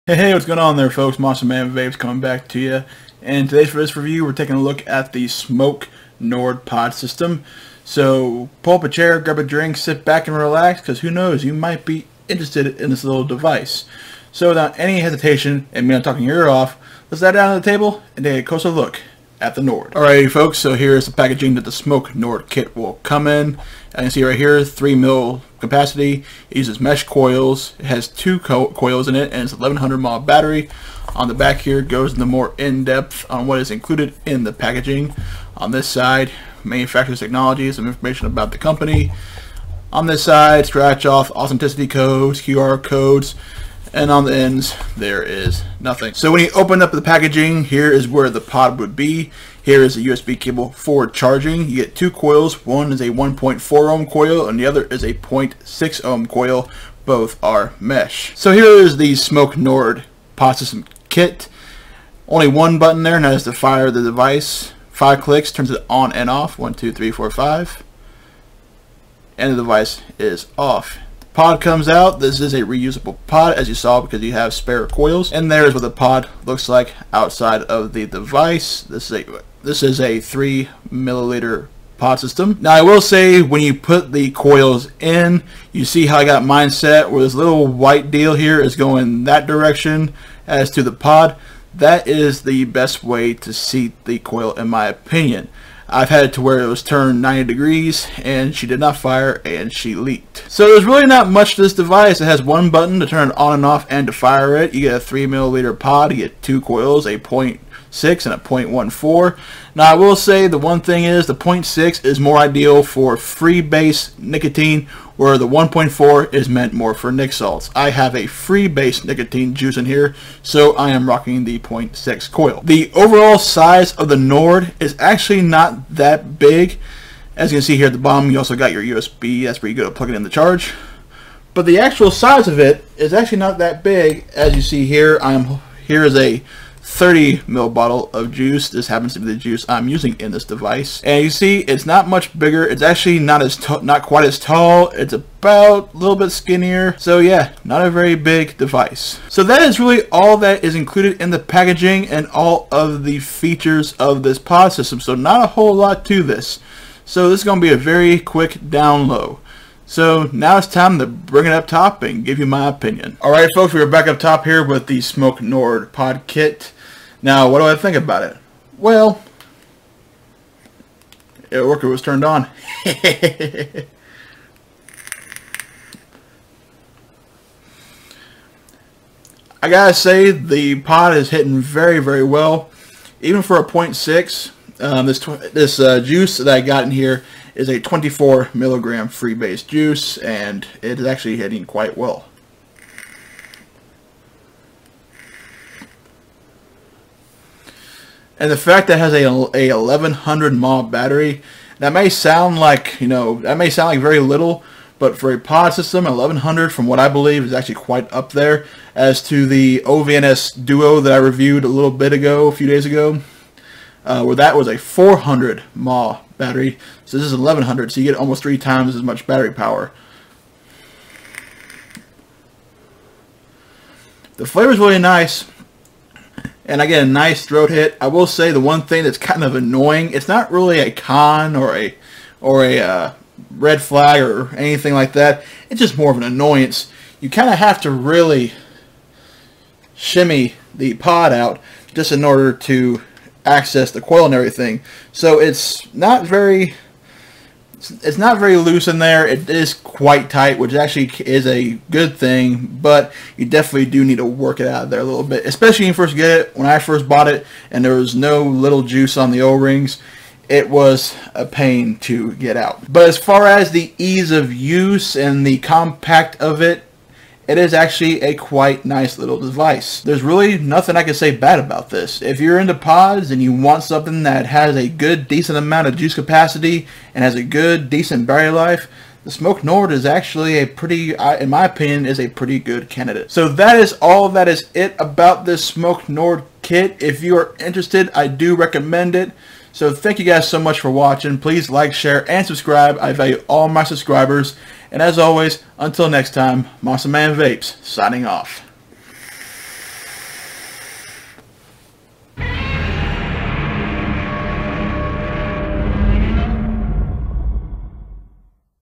Hey, what's going on there, folks? Monster Man Vapes coming back to you. And today for this review, we're taking a look at the Smok Nord Pod system. So pull up a chair, grab a drink, sit back and relax, because who knows, you might be interested in this little device. So without any hesitation, and me not talking your ear off, let's sit down at the table and take a closer look at the Nord. Alrighty, folks, so here's the packaging that the Smok Nord kit will come in. As you can see right here, 3 mil capacity. It uses mesh coils. It has 2 coils in it, and it's 1100 mAh battery. On the back here goes into more in-depth on what is included in the packaging. On this side, manufacturer's technology, some information about the company. On this side, scratch off authenticity codes, QR codes, and on the ends there is nothing. So when you open up the packaging, here is where the pod would be. Here is a USB cable for charging. You get 2 coils. One is a 1.4 ohm coil and the other is a 0.6 ohm coil. Both are mesh. So here is the Smok Nord pod system kit. Only one button there, and that is to fire the device. 5 clicks turns it on and off. 1, 2, 3, 4, 5. And the device is off. Pod comes out. This is a reusable pod, as you saw, because you have spare coils. And there's what the pod looks like outside of the device. This is a 3 milliliter pod system. Now I will say, when you put the coils in, you see how I got mine set where this little white deal here is going that direction. As to the pod, that is the best way to seat the coil, in my opinion. I've had it to where it was turned 90 degrees and she did not fire and she leaked. So there's really not much to this device. It has one button to turn it on and off and to fire it. You get a 3 milliliter pod. You get 2 coils, a 0.6 and a 0.14. Now I will say the one thing is the 0.6 is more ideal for free base nicotine, where the 1.4 is meant more for nic salts. I have a free base nicotine juice in here, so I am rocking the 0.6 coil. The overall size of the Nord is actually not that big. As you can see here at the bottom, you also got your USB. That's where you go to plug it in the charge. But the actual size of it is actually not that big. As you see here, here is a 30 ml bottle of juice. This happens to be the juice I'm using in this device, and you see it's not much bigger. It's actually not quite as tall. It's about a little bit skinnier. So yeah, not a very big device. So that is really all that is included in the packaging and all of the features of this pod system. So not a whole lot to this. So this is going to be a very quick down low. So now it's time to bring it up top and give you my opinion. Alright folks, we are back up top here with the Smok Nord Pod Kit. Now what do I think about it? Well, it worked. It was turned on. I gotta say the pod is hitting very, very well. Even for a 0.6, this juice that I got in here is a 24 milligram free base juice, and it is actually hitting quite well. And the fact that it has a 1100 mAh battery, that may sound like, that may sound like very little, but for a pod system, 1100 from what I believe is actually quite up there. As to the OVNS Duo that I reviewed a few days ago, where that was a 400 mAh battery. So this is 1100, so you get almost 3 times as much battery power. The flavor is really nice, and I get a nice throat hit. I will say the one thing that's kind of annoying, it's not really a con or a red flag or anything like that. It's just more of an annoyance. You kind of have to really shimmy the pod out just in order to access the coil and everything. So it's not very loose in there. It is quite tight, which actually is a good thing, but you definitely do need to work it out of there a little bit, especially when you first get it. When I first bought it and there was no little juice on the O-rings, it was a pain to get out. But as far as the ease of use and the compact of it, it is actually a quite nice little device. There's really nothing I can say bad about this. If you're into pods and you want something that has a good, decent amount of juice capacity and has a good, decent battery life, the Smok Nord is actually a pretty, in my opinion, is a pretty good candidate. So that is all that is it about this Smok Nord kit. If you are interested, I do recommend it. So thank you guys so much for watching. Please like, share, and subscribe. I value all my subscribers. And as always, until next time, Monster Man Vapes, signing off.